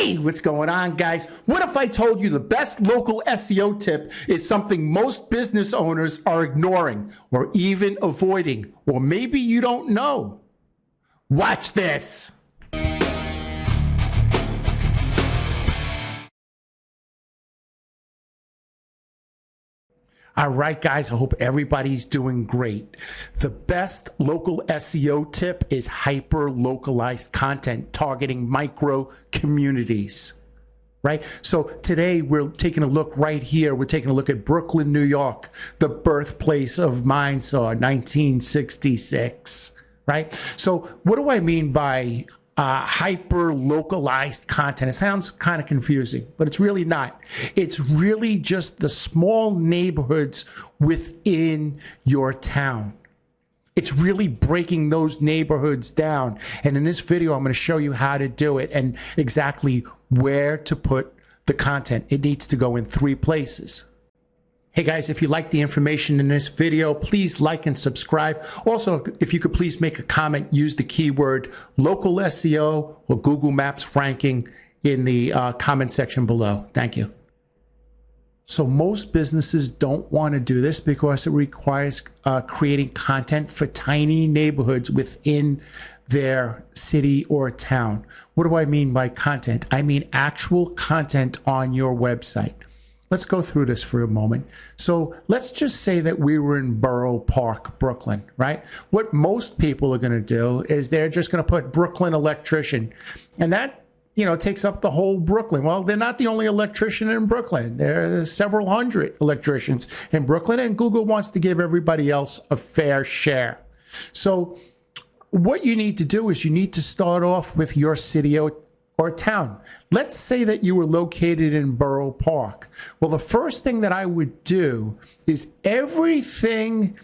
Hey, what's going on, guys? What if I told you the best local SEO tip is something most business owners are ignoring or even avoiding, or maybe you don't know? Watch this. All right, guys, I hope everybody's doing great. The best local SEO tip is hyper-localized content targeting micro communities, right? So today we're taking a look right here. We're taking a look at Brooklyn, New York, the birthplace of Mindsaw, 1966, right? So what do I mean by hyper-localized content? It sounds kind of confusing, but it's really not. It's really just the small neighborhoods within your town. It's really breaking those neighborhoods down. And in this video, I'm going to show you how to do it and exactly where to put the content. It needs to go in 3 places. Hey guys, if you like the information in this video, please like and subscribe. Also, if you could please make a comment, use the keyword local SEO or Google Maps ranking in the comment section below. Thank you. So most businesses don't want to do this because it requires creating content for tiny neighborhoods within their city or town. What do I mean by content? I mean actual content on your website. Let's go through this for a moment. So let's just say that we were in Borough Park, Brooklyn, right? What most people are going to do is they're just going to put Brooklyn electrician. And that, takes up the whole Brooklyn. Well, they're not the only electrician in Brooklyn. There are several hundred electricians in Brooklyn, and Google wants to give everybody else a fair share. So what you need to do is you need to start off with your city or town. Let's say that you were located in Borough Park. Well, the first thing that I would do is everything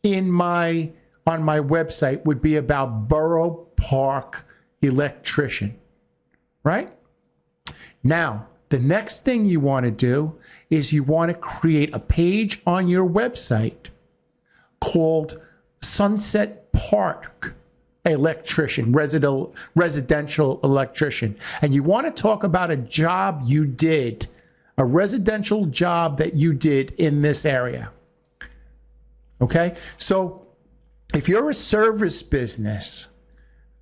on my website would be about Borough Park electrician, right? Now, the next thing you want to do is you want to create a page on your website called Sunset Park electrician, residential electrician. And you want to talk about a job you did, a residential job that you did in this area. Okay? So if you're a service business,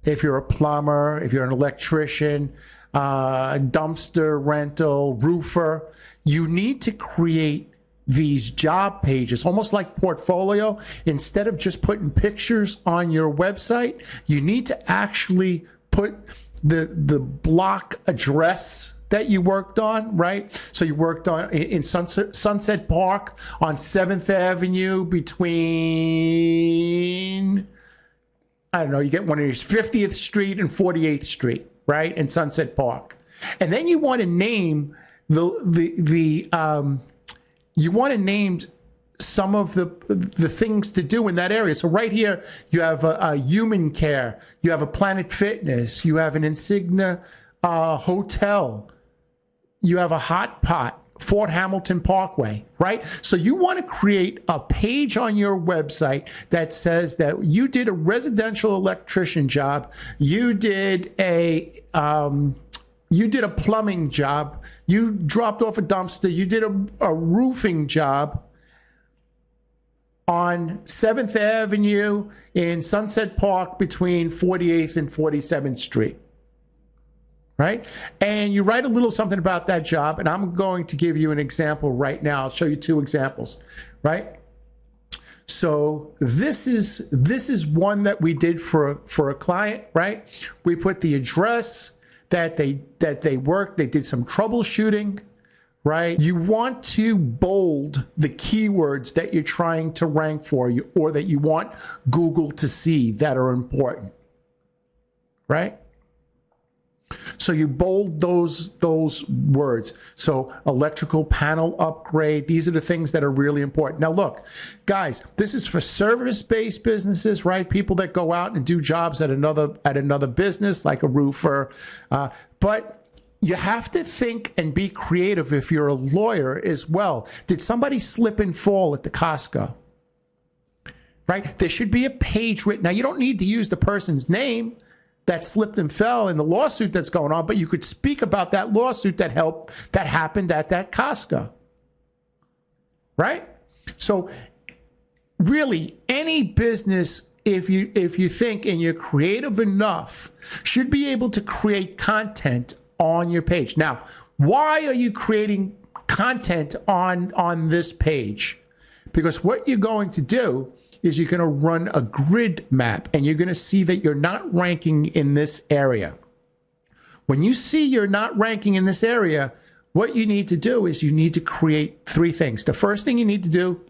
if you're a plumber, if you're an electrician, dumpster rental, roofer, you need to create these job pages, almost like portfolio. Instead of just putting pictures on your website, you need to actually put the block address that you worked on, right? So you worked on in Sunset Park on 7th Avenue between, I don't know, you get one of these 50th Street and 48th Street, right? In Sunset Park. And then you want to name you want to name some of the things to do in that area. So right here, you have a human care, you have a Planet Fitness, you have an Insignia hotel, you have a hot pot, Fort Hamilton Parkway, right? So you want to create a page on your website that says that you did a residential electrician job, you did a plumbing job, you dropped off a dumpster, you did a roofing job on 7th Avenue in Sunset Park between 48th and 47th Street, right? And you write a little something about that job, and I'm going to give you an example right now. I'll show you 2 examples, right? So this is one that we did for a client, right? We put the address that they worked, they did some troubleshooting, right? You want to bold the keywords that you're trying to rank for, or that you want Google to see that are important, right? So you bold those words. So electrical panel upgrade, these are the things that are really important. Now look, guys, this is for service-based businesses, right? People that go out and do jobs at another business, like a roofer. But you have to think and be creative if you're a lawyer as well. Did somebody slip and fall at the Costco? Right? There should be a page written. Now, you don't need to use the person's name. that slipped and fell in the lawsuit that's going on, but you could speak about that lawsuit that happened at that Costco, right? So really, any business, if you think and you're creative enough, should be able to create content on your page. Now, why are you creating content on this page? Because what you're going to do is you're going to run a grid map, and you're going to see that you're not ranking in this area. When you see you're not ranking in this area, what you need to do is you need to create three things. The first thing you need to do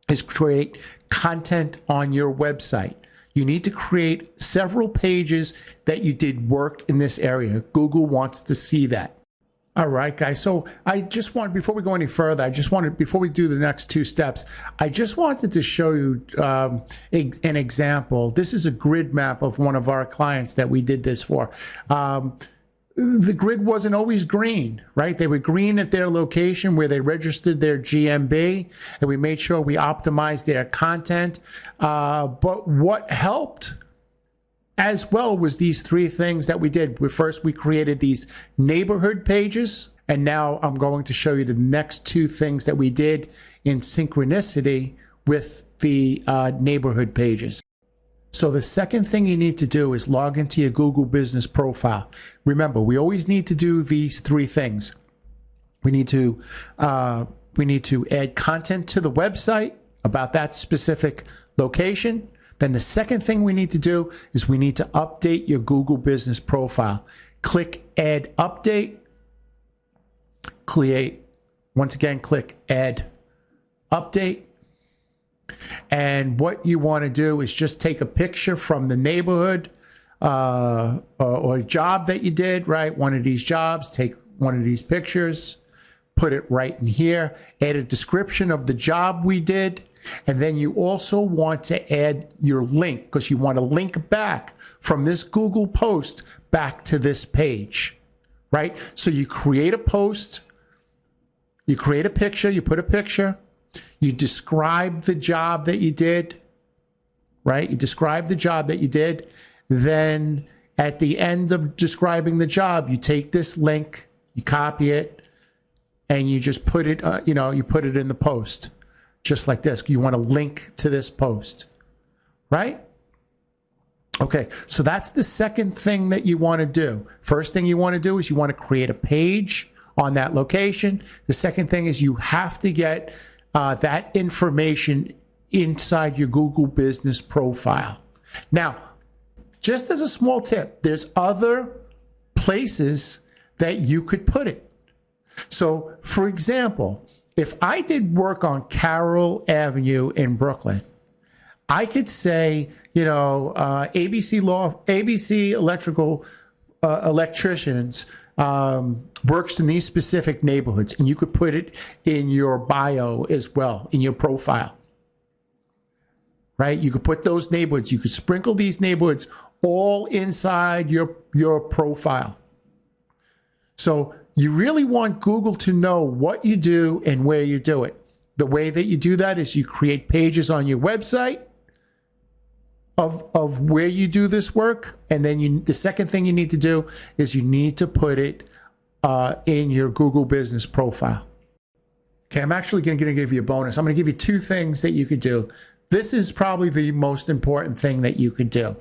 is create content on your website. You need to create several pages that you did work in this area. Google wants to see that. All right, guys. So I just want, before we go any further, before we do the next two steps, I just wanted to show you an example. This is a grid map of one of our clients that we did this for. The grid wasn't always green, right? They were green at their location where they registered their GMB, and we made sure we optimized their content. But what helped as well was these three things that we did. First, we created these neighborhood pages, and now I'm going to show you the next two things that we did in synchronicity with the neighborhood pages. So the second thing you need to do is log into your Google Business profile. Remember, we always need to do these three things. We need to add content to the website about that specific location. Then the second thing we need to do is we need to update your Google Business profile. Click Add Update. Once again, click Add Update. And what you want to do is just take a picture from the neighborhood or job that you did, right? One of these jobs, take one of these pictures, put it right in here, add a description of the job we did. And then you also want to add your link, because you want to link back from this Google post back to this page, right? So you create a post, you create a picture, you put a picture, you describe the job that you did, right? You describe the job that you did. Then at the end of describing the job, you take this link, you copy it, and you just put it, you put it in the post. Just like this. You want to link to this post, right? Okay, so that's the second thing that you want to do. First thing you want to do is you want to create a page on that location. The second thing is you have to get that information inside your Google Business profile. Now, just as a small tip, there's other places that you could put it. So, for example, if I did work on Carroll Avenue in Brooklyn, I could say, ABC Electrical Electricians works in these specific neighborhoods, and you could put it in your bio as well, in your profile, right? You could put those neighborhoods, you could sprinkle these neighborhoods all inside your profile. So you really want Google to know what you do and where you do it. The way that you do that is you create pages on your website of where you do this work. And then the second thing you need to do is you need to put it in your Google Business profile. Okay, I'm actually going to give you a bonus. I'm going to give you two things that you could do. This is probably the most important thing that you could do.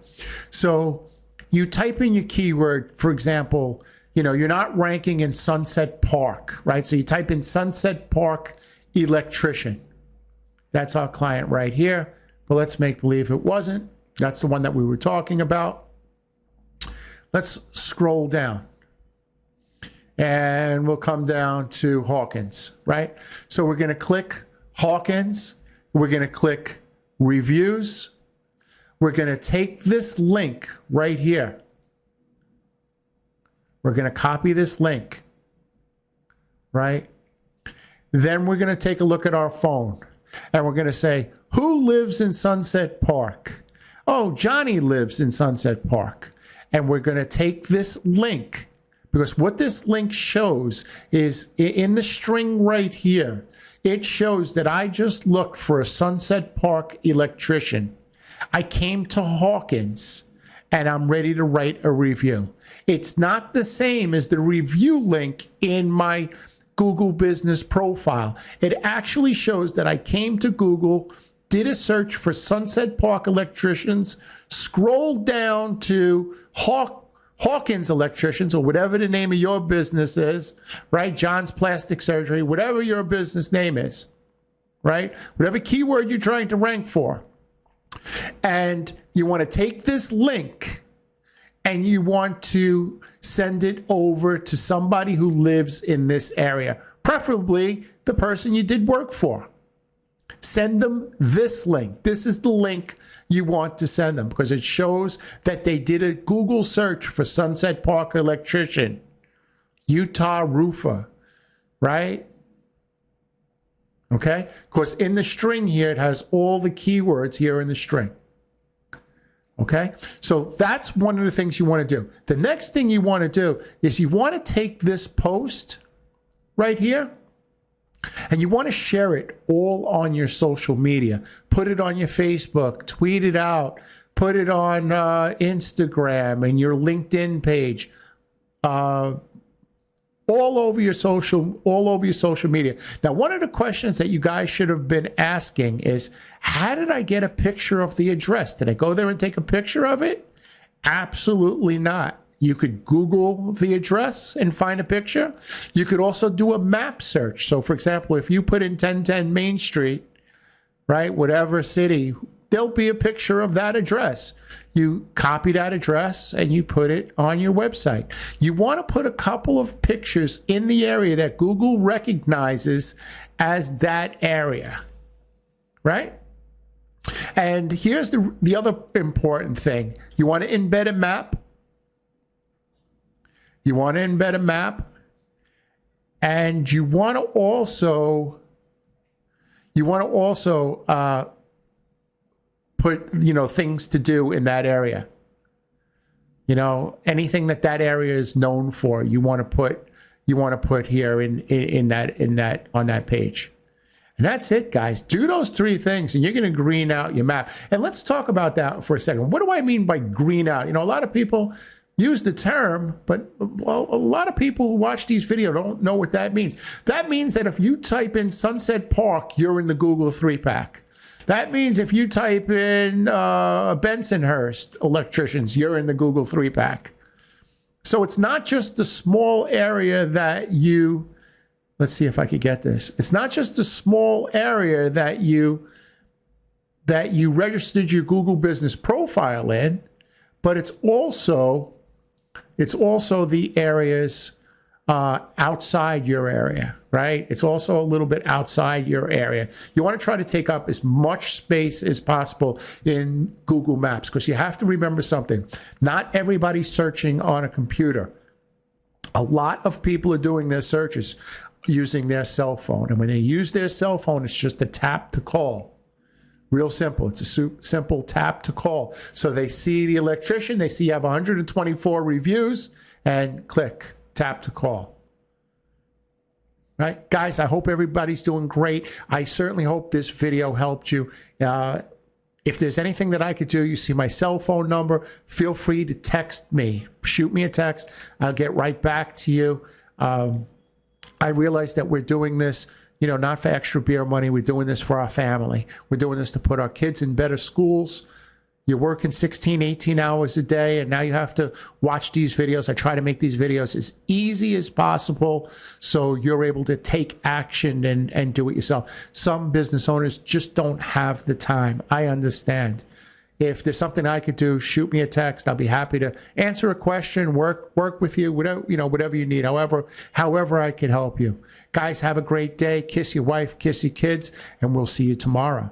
So you type in your keyword, for example, you're not ranking in Sunset Park, right? So you type in Sunset Park electrician. That's our client right here. But let's make believe it wasn't. That's the one that we were talking about. Let's scroll down. And we'll come down to Hawkins, right? So we're going to click Hawkins. We're going to click Reviews. We're going to take this link right here. We're going to copy this link, right? Then we're going to take a look at our phone, and we're going to say, who lives in Sunset Park? Oh, Johnny lives in Sunset Park. And we're going to take this link, because what this link shows is in the string right here, it shows that I just looked for a Sunset Park electrician. I came to Hawkins, and I'm ready to write a review. It's not the same as the review link in my Google business profile. It actually shows that I came to Google, did a search for Sunset Park electricians, scrolled down to Hawkins Electricians, or whatever the name of your business is, right? John's Plastic Surgery, whatever your business name is, right? Whatever keyword you're trying to rank for. And you want to take this link and you want to send it over to somebody who lives in this area, preferably the person you did work for. Send them this link. This is the link you want to send them because it shows that they did a Google search for Sunset Park electrician, Utah roofer, right? Okay? Because in the string here, it has all the keywords here in the string. Okay? So that's one of the things you want to do. The next thing you want to do is you want to take this post right here, and you want to share it all on your social media. Put it on your Facebook, tweet it out, put it on Instagram and your LinkedIn page, all over your social media. Now, one of the questions that you guys should have been asking is, how did I get a picture of the address? Did I go there and take a picture of it? Absolutely not. You could Google the address and find a picture. You could also do a map search. So, for example, if you put in 1010 Main Street, right, whatever city, there'll be a picture of that address. You copy that address and you put it on your website. You want to put a couple of pictures in the area that Google recognizes as that area, right? And here's the other important thing. You want to embed a map. You want to embed a map, and you want to also put, things to do in that area. Anything that area is known for, you want to put here in that on that page. And that's it, guys. Do those three things, and you're going to green out your map. And let's talk about that for a second. What do I mean by green out? A lot of people use the term, but a lot of people who watch these videos don't know what that means. That means that if you type in Sunset Park, you're in the Google 3-pack. That means if you type in Bensonhurst electricians, you're in the Google 3-pack. So it's not just the small area that you, let's see if I could get this. It's not just the small area that you registered your Google business profile in, but it's also the areas outside your area, right? It's also a little bit outside your area. You want to try to take up as much space as possible in Google Maps, because you have to remember something. Not everybody's searching on a computer. A lot of people are doing their searches using their cell phone. And when they use their cell phone, it's just a tap to call. Real simple. It's a simple tap to call. So they see the electrician, they see you have 124 reviews, and click, tap to call. Right? Guys, I hope everybody's doing great. I certainly hope this video helped you. If there's anything that I could do, you see my cell phone number, feel free to text me. Shoot me a text. I'll get right back to you. I realize that we're doing this, not for extra beer money. We're doing this for our family. We're doing this to put our kids in better schools. You're working 16, 18 hours a day, and now you have to watch these videos. I try to make these videos as easy as possible so you're able to take action and do it yourself. Some business owners just don't have the time. I understand. If there's something I could do, shoot me a text. I'll be happy to answer a question, work with you, whatever you need, however I can help you. Guys, have a great day. Kiss your wife, kiss your kids, and we'll see you tomorrow.